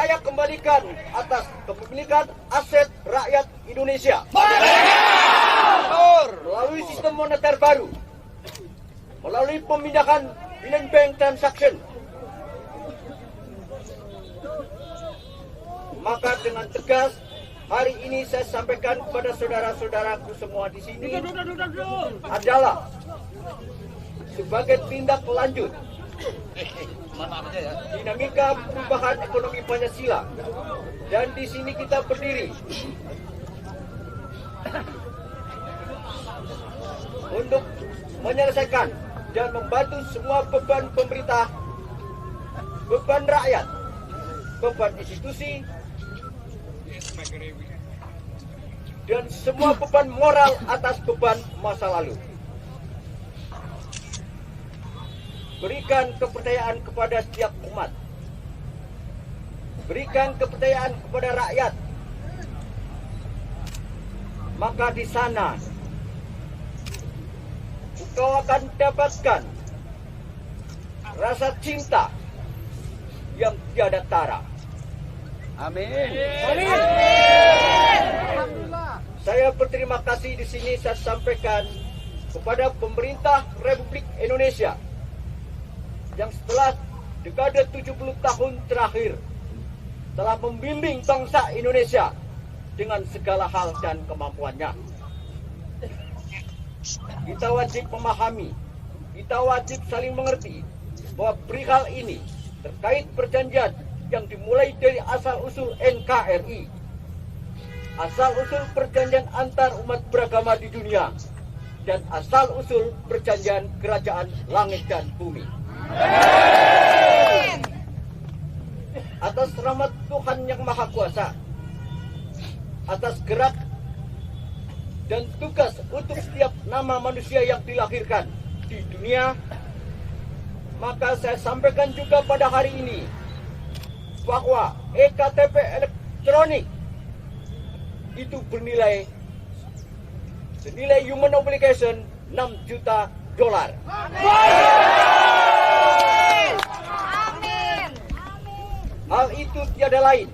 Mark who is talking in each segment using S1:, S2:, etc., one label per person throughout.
S1: saya kembalikan atas kepemilikan aset rakyat Indonesia melalui sistem moneter baru, melalui pemindahan billion bank transaction. Maka dengan tegas hari ini saya sampaikan kepada saudara-saudaraku semua di sini adalah sebagai tindak lanjut dinamika perubahan ekonomi Pancasila, dan di sini kita berdiri untuk menyelesaikan dan membantu semua beban pemerintah, beban rakyat, beban institusi, dan semua beban moral atas beban masa lalu. Berikan kepercayaan kepada setiap umat. Berikan kepercayaan kepada rakyat. Maka di sana engkau akan dapatkan rasa cinta yang tiada tara.
S2: Amin.
S1: Saya berterima kasih di sini saya sampaikan kepada pemerintah Republik Indonesia yang setelah dekade 70 tahun terakhir telah membimbing bangsa Indonesia dengan segala hal dan kemampuannya. Kita wajib memahami, kita wajib saling mengerti bahwa perihal ini terkait perjanjian yang dimulai dari asal-usul NKRI, asal-usul perjanjian antar umat beragama di dunia, dan asal-usul perjanjian kerajaan langit dan bumi. Atas rahmat Tuhan yang Maha Kuasa, atas gerak dan tugas untuk setiap nama manusia yang dilahirkan di dunia, maka saya sampaikan juga pada hari ini bahwa EKTP elektronik itu bernilai senilai human obligation $6 juta. Hal itu tiada lain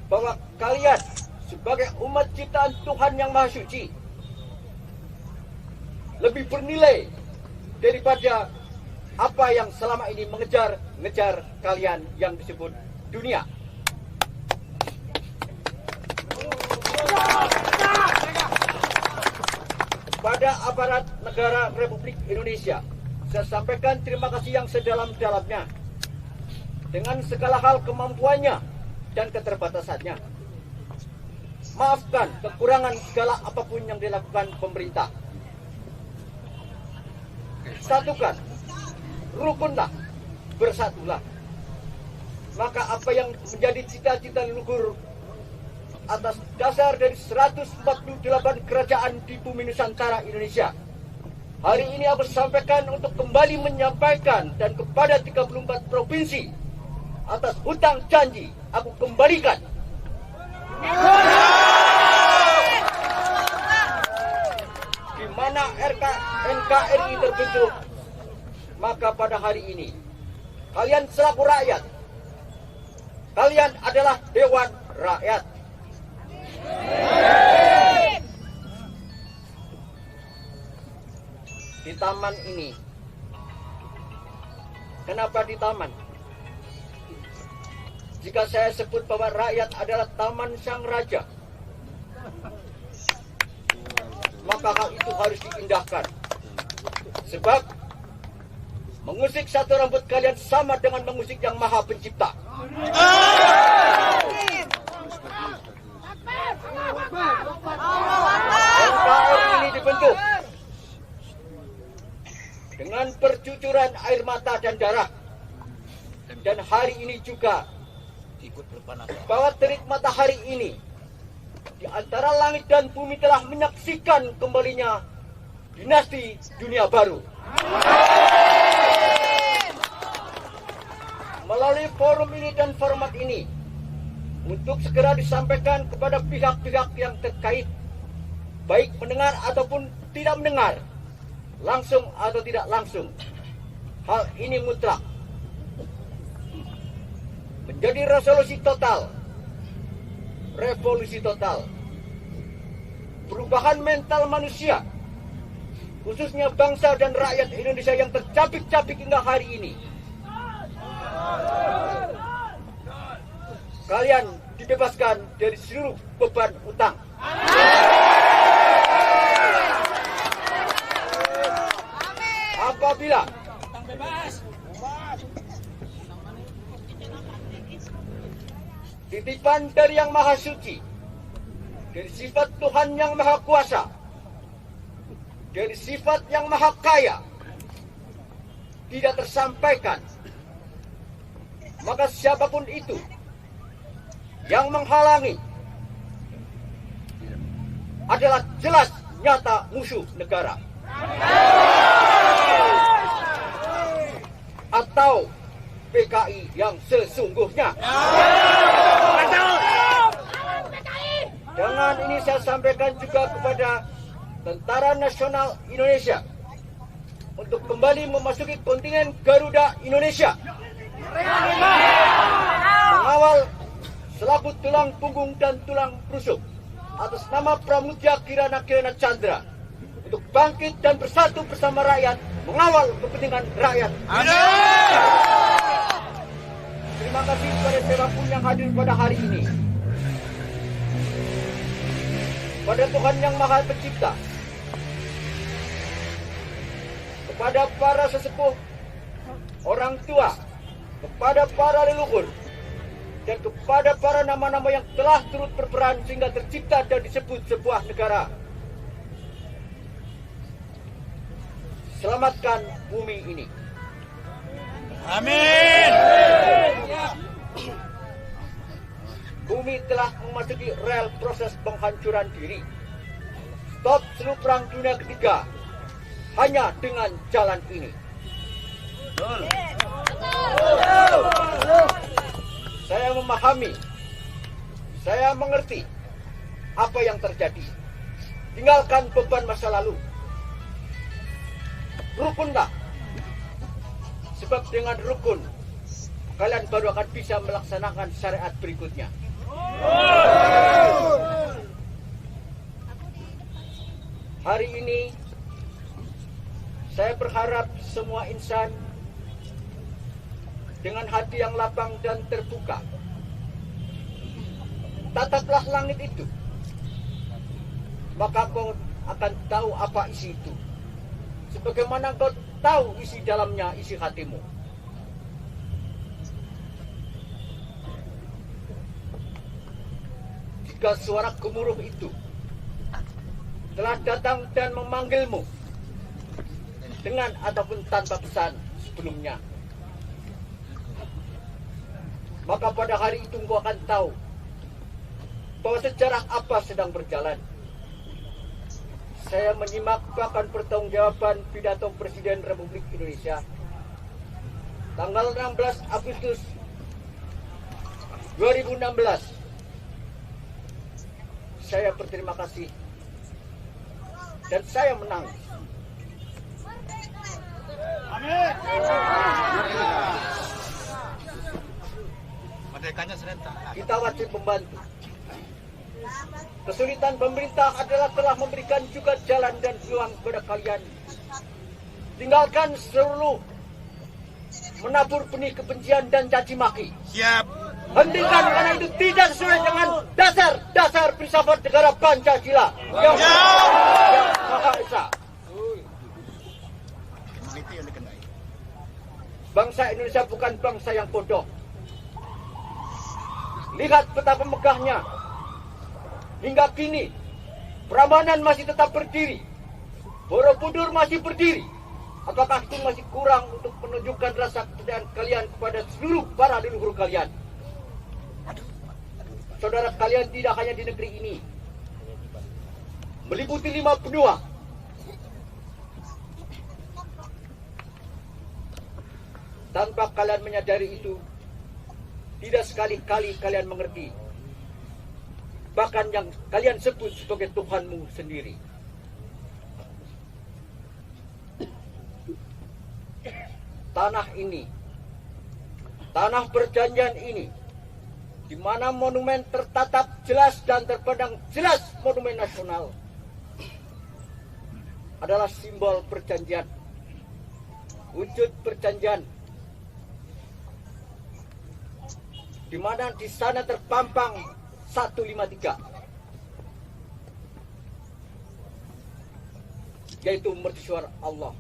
S1: bahwa kalian sebagai umat ciptaan Tuhan yang Maha Suci lebih bernilai daripada apa yang selama ini mengejar kalian yang disebut dunia. Kepada aparat negara Republik Indonesia, saya sampaikan terima kasih yang sedalam-dalamnya dengan segala hal kemampuannya dan keterbatasannya. Maafkan kekurangan segala apapun yang dilakukan pemerintah. Satukan, rukunlah, bersatulah. Maka apa yang menjadi cita-cita leluhur atas dasar dari 148 kerajaan di bumi Nusantara Indonesia, hari ini aku sampaikan untuk kembali menyampaikan, dan kepada 34 provinsi atas hutang janji aku kembalikan. Di mana NKRI terbentuk, maka pada hari ini kalian selaku rakyat, kalian adalah Dewan Rakyat. Di taman ini, kenapa di taman? Jika saya sebut bahwa rakyat adalah taman sang raja, maka hal itu harus diindahkan. Sebab mengusik satu rambut kalian sama dengan mengusik yang Maha Pencipta. NKRI ini dibentuk dengan percucuran air mata dan darah, dan hari ini juga bahwa terik matahari ini di antara langit dan bumi telah menyaksikan kembalinya dinasti dunia baru. Melalui forum ini dan format ini, untuk segera disampaikan kepada pihak-pihak yang terkait, baik mendengar ataupun tidak mendengar, langsung atau tidak langsung, hal ini mutlak menjadi resolusi total, revolusi total, perubahan mental manusia, khususnya bangsa dan rakyat Indonesia yang tercapik-capik hingga hari ini. Kalian dibebaskan dari seluruh beban utang. Apabila titipan dari Yang Maha Suci, dari sifat Tuhan yang Maha Kuasa, dari sifat yang Maha Kaya tidak tersampaikan, maka siapapun itu yang menghalangi adalah jelas nyata musuh negara. Atau PKI yang sesungguhnya. Dengan ini saya sampaikan juga kepada Tentara Nasional Indonesia untuk kembali memasuki kontingen Garuda Indonesia, mengawal selaku tulang punggung dan tulang rusuk atas nama Pramudia Kirana Chandra untuk bangkit dan bersatu bersama rakyat, mengawal kepentingan rakyat. Terima kasih kepada siapapun yang hadir pada hari ini, pada Tuhan yang Maha Pencipta, kepada para sesepuh, orang tua, kepada para leluhur, dan kepada para nama-nama yang telah turut berperan sehingga tercipta dan disebut sebuah negara. Selamatkan bumi ini.
S3: Amin.
S1: Bumi telah memasuki rel proses penghancuran diri. Stop seluruh perang dunia ketiga hanya dengan jalan ini. Saya memahami, saya mengerti apa yang terjadi. Tinggalkan beban masa lalu. Rukunlah. Sebab dengan rukun, kalian baru akan bisa melaksanakan syariat berikutnya. Hari ini, saya berharap semua insan dengan hati yang lapang dan terbuka, tataplah langit itu, maka kau akan tahu apa isi itu. Sebagaimana kau tahu isi dalamnya, isi hatimu. Jika suara gemuruh itu telah datang dan memanggilmu dengan ataupun tanpa pesan sebelumnya, maka pada hari itu engkau akan tahu bahwa sejarah apa sedang berjalan. Saya menyimak bahkan pertanggungjawaban pidato Presiden Republik Indonesia tanggal 16 Agustus 2016. Saya berterima kasih dan saya menangis.
S3: Amin. Merdekanya serentak.
S1: Kita wajib membantu. Kesulitan pemerintah adalah telah memberikan juga jalan dan peluang kepada kalian. Tinggalkan seluruh menabur benih kebencian dan caci maki.
S3: Siap.
S1: Hentikan karena itu tidak sesuai dengan dasar filsafat negara Pancasila yang Maha Esa. Bangsa Indonesia bukan bangsa yang bodoh. Lihat betapa megahnya. Hingga kini, Prambanan masih tetap berdiri. Borobudur masih berdiri. Apakah itu masih kurang untuk menunjukkan rasa kepercayaan kalian kepada seluruh para leluhur kalian? Saudara kalian tidak hanya di negeri ini, meliputi 5 benua. Tanpa kalian menyadari itu, tidak sekali-kali kalian mengerti. Bahkan yang kalian sebut sebagai Tuhanmu sendiri. Tanah ini, tanah perjanjian ini, di mana monumen tertatap jelas dan terpandang jelas monumen nasional adalah simbol perjanjian, wujud perjanjian, di mana di sana terpampang 153, yaitu mercusuar Allah.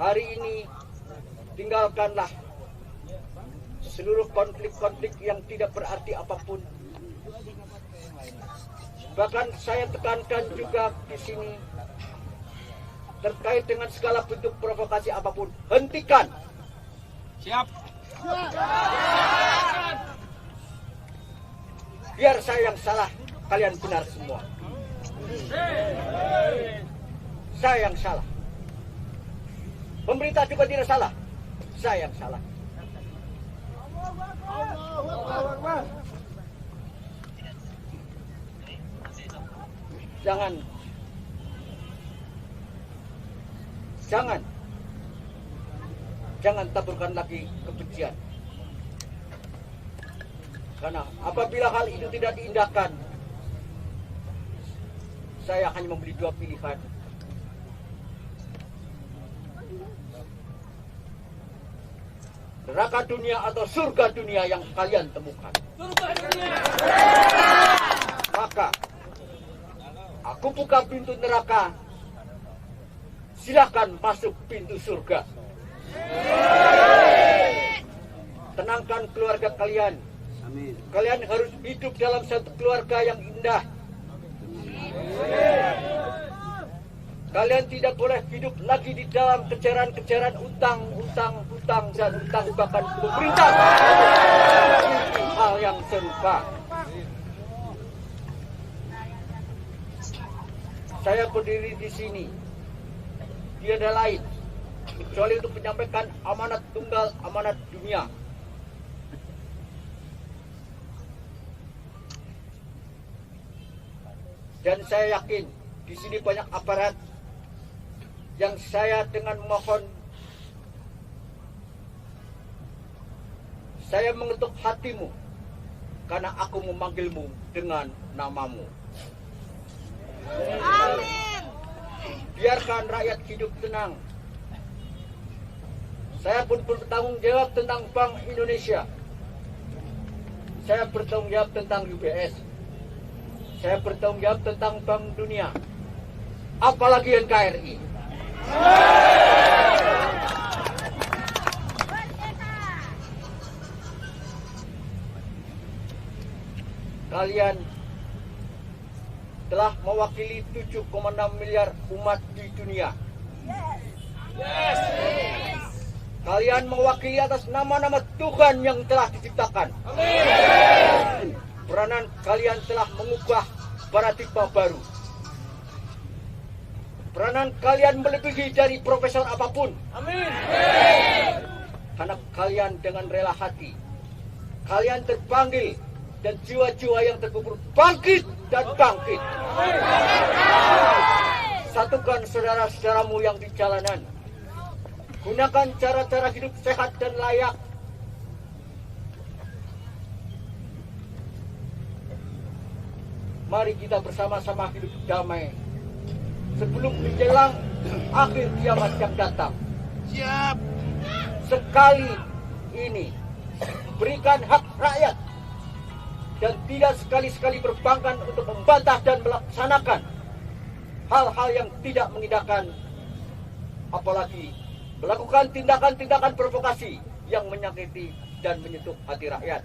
S1: Hari ini tinggalkanlah seluruh konflik-konflik yang tidak berarti apapun. Bahkan saya tekankan juga di sini terkait dengan segala bentuk provokasi apapun, hentikan.
S3: Siap.
S1: Biar saya yang salah, kalian benar semua. Saya yang salah. Pemerintah juga tidak salah. Saya yang salah. Jangan taburkan lagi kebencian. Karena apabila hal itu tidak diindahkan, saya hanya memberi dua pilihan. Neraka dunia atau surga dunia yang kalian temukan. Maka aku buka pintu neraka, silakan masuk pintu surga. Tenangkan keluarga kalian.
S2: Amin.
S1: Kalian harus hidup dalam satu keluarga yang indah. Kalian tidak boleh hidup lagi di dalam kejaran-kejaran utang dan utang bahkan pemerintah. Hal yang serupa. Saya berdiri di sini tiada lain kecuali untuk menyampaikan amanat tunggal, amanat dunia. Dan saya yakin di sini banyak aparat yang saya dengan mohon, saya mengetuk hatimu karena aku memanggilmu dengan namamu.
S4: Amin.
S1: Biarkan rakyat hidup tenang. Saya pun bertanggung jawab tentang Bank Indonesia. Saya bertanggung jawab tentang UBS. Saya bertanggung jawab tentang Bank Dunia. Apalagi NKRI. Kalian telah mewakili 7,6 miliar umat di dunia. Kalian mewakili atas nama-nama Tuhan yang telah diciptakan. Peranan kalian telah mengubah paradigma baru. Peranan kalian melebihi dari profesor apapun. Karena kalian dengan rela hati, kalian terpanggil dan jiwa-jiwa yang terkubur bangkit dan bangkit. Satukan saudara-saudaramu yang di jalanan. Gunakan cara-cara hidup sehat dan layak. Mari kita bersama-sama hidup damai sebelum menjelang akhir kiamat yang datang.
S3: Siap.
S1: Sekali ini berikan hak rakyat dan tidak sekali-sekali berbangkan untuk membantah dan melaksanakan hal-hal yang tidak mengindahkan, apalagi melakukan tindakan-tindakan provokasi yang menyakiti dan menyentuh hati rakyat.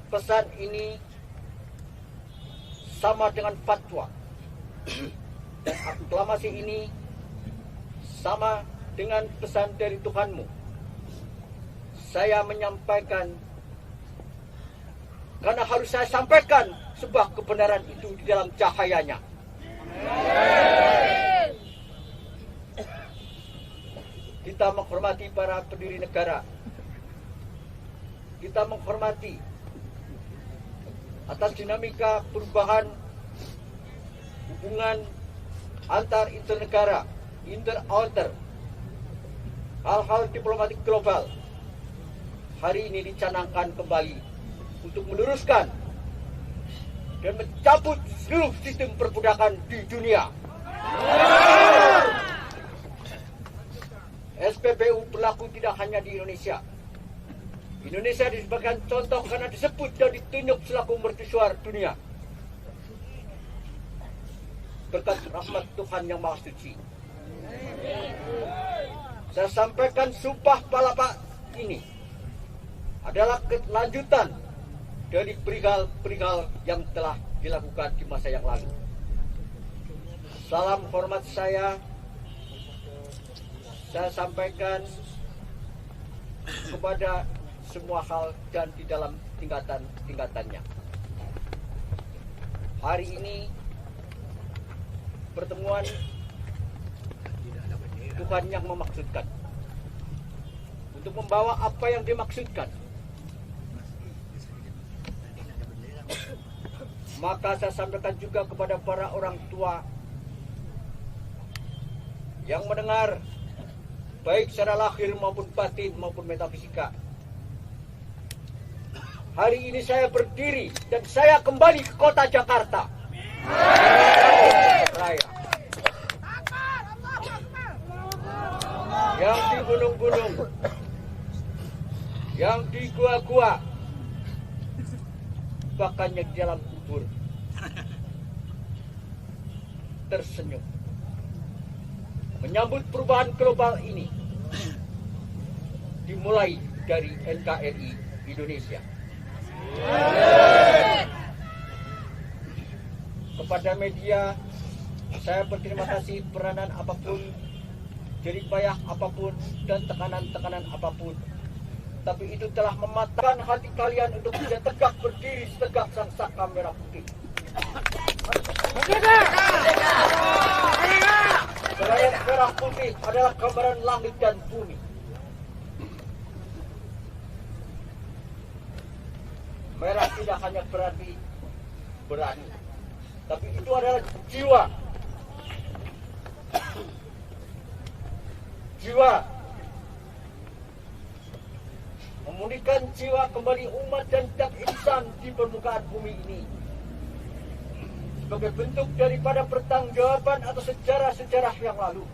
S1: Pesan ini sama dengan fatwa dan aklamasi ini sama dengan pesan dari Tuhanmu. Saya menyampaikan karena harus saya sampaikan sebuah kebenaran itu di dalam cahayanya. Kita menghormati para pendiri negara. Kita menghormati atas dinamika perubahan hubungan antar internegara, inter-outer, hal-hal diplomatik global, hari ini dicanangkan kembali untuk meluruskan dan mencabut seluruh sistem perbudakan di dunia. SPBU berlaku tidak hanya di Indonesia. Indonesia disebutkan contoh karena disebut dan ditunjuk selaku mercusuar dunia. Berkat rahmat Tuhan yang Maha Suci. Saya sampaikan sumpah palapa ini adalah kelanjutan dari perihal-perihal yang telah dilakukan di masa yang lalu. Salam hormat saya sampaikan kepada semua hal dan di dalam tingkatan-tingkatannya. Hari ini pertemuan Tuhan yang memaksudkan untuk membawa apa yang dimaksudkan. Maka saya sampaikan juga kepada para orang tua yang mendengar, baik secara lahir maupun batin maupun metafisika. Hari ini saya berdiri dan saya kembali ke kota Jakarta. Raya. Yang di gunung-gunung, yang di gua-gua, bahkan yang di dalam kubur, tersenyum menyambut perubahan global ini, dimulai dari NKRI Indonesia. Kepada media, saya berterima kasih peranan apapun, jeripayah apapun, dan tekanan-tekanan apapun. Tapi itu telah mematahkan hati kalian untuk bisa tegak berdiri setegak sang saka merah putih. Selain merah putih adalah gambaran langit dan bumi. Merah tidak hanya berarti berani, tapi itu adalah jiwa. Jiwa. Memulihkan jiwa kembali umat dan setiap insan di permukaan bumi ini. Sebagai bentuk daripada pertanggungjawaban atas sejarah-sejarah yang lalu,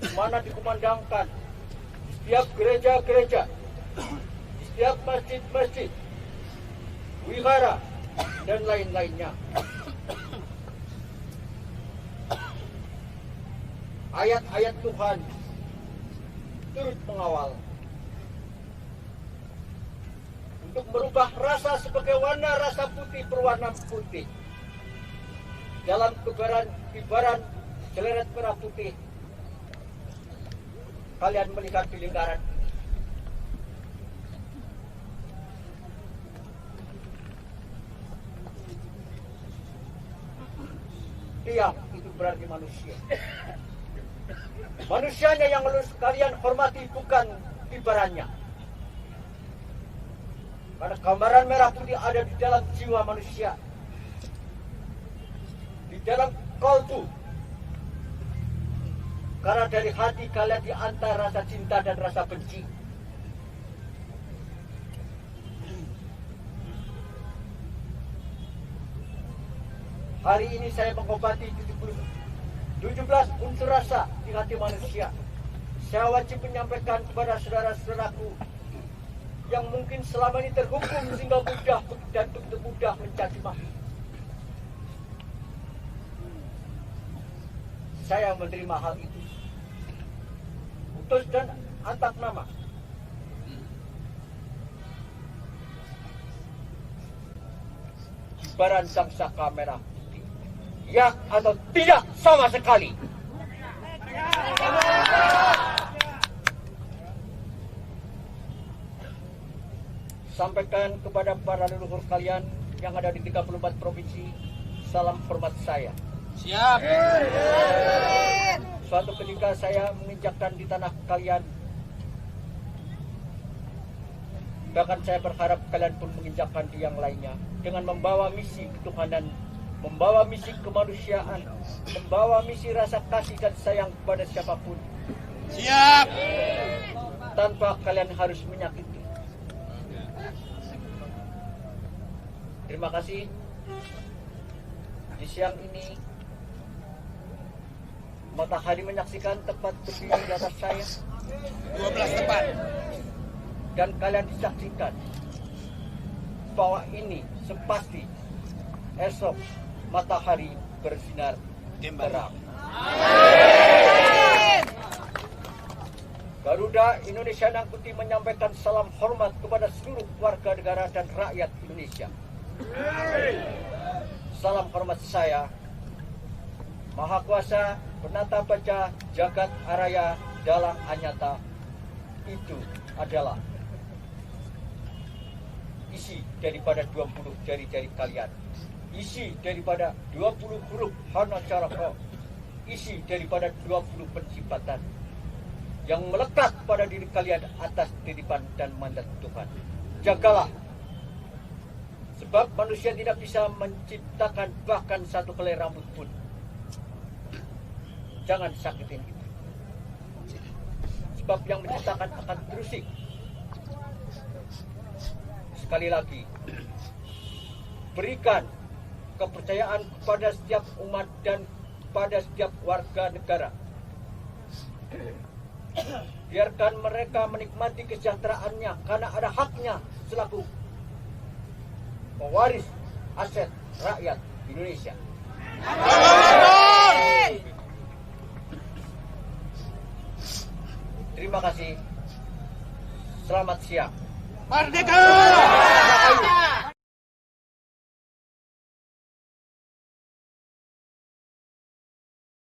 S1: di mana dikumandangkan di setiap gereja-gereja, di setiap masjid-masjid, wihara, dan lain-lainnya. Ayat-ayat Tuhan turut mengawal untuk merubah rasa sebagai warna rasa putih berwarna putih. Dalam kibaran celeret merah putih, kalian melihat di lingkaran. Tiang itu berarti manusia. Manusianya yang harus kalian hormati, bukan kibarannya. Karena gambaran merah putih ada di dalam jiwa manusia, di dalam kalbu. Karena dari hati kalian diantar rasa cinta dan rasa benci. Hari ini saya mengobati 17 unsur rasa di hati manusia. Saya wajib menyampaikan kepada saudara-saudaraku yang mungkin selama ini terhukum sehingga mudah dan begitu mudah mencaci maki. Saya menerima hal itu. Utus dan atas nama. Kibaran sang saka merah putih. Ya atau tidak sama sekali. Sampaikan kepada para leluhur kalian yang ada di 34 provinsi, salam hormat saya.
S3: Siap.
S1: Suatu ketika saya menginjakkan di tanah kalian, Bahkan saya berharap kalian pun menginjakkan di yang lainnya dengan membawa misi ketuhanan, membawa misi kemanusiaan, membawa misi rasa kasih dan sayang kepada siapapun.
S3: Siap.
S1: Tanpa kalian harus menyakiti. Terima kasih. Di siang ini matahari menyaksikan tepat berdiri di atas saya.
S3: 12 tepat.
S1: Dan kalian disaksikan bahwa ini sepasti esok matahari bersinar terang. Garuda Indonesia Nangkuti menyampaikan salam hormat kepada seluruh warga negara dan rakyat Indonesia. Salam hormat saya, Maha Kuasa Penata Baca Jagat Araya Dalang Anyata. Itu adalah isi daripada 20 jari-jari kalian, isi daripada 20 huruf Hanacaraka, isi daripada 20 penciptaan yang melekat pada diri kalian atas titipan dan mandat Tuhan. Jagalah, sebab manusia tidak bisa menciptakan bahkan satu helai rambut pun. Jangan sakitin itu, sebab yang menciptakan akan terusik. Sekali lagi, berikan kepercayaan kepada setiap umat dan pada setiap warga negara. Biarkan mereka menikmati kesejahteraannya karena ada haknya selaku pewaris aset rakyat Indonesia. Terima kasih. Selamat siang.
S3: Merdeka!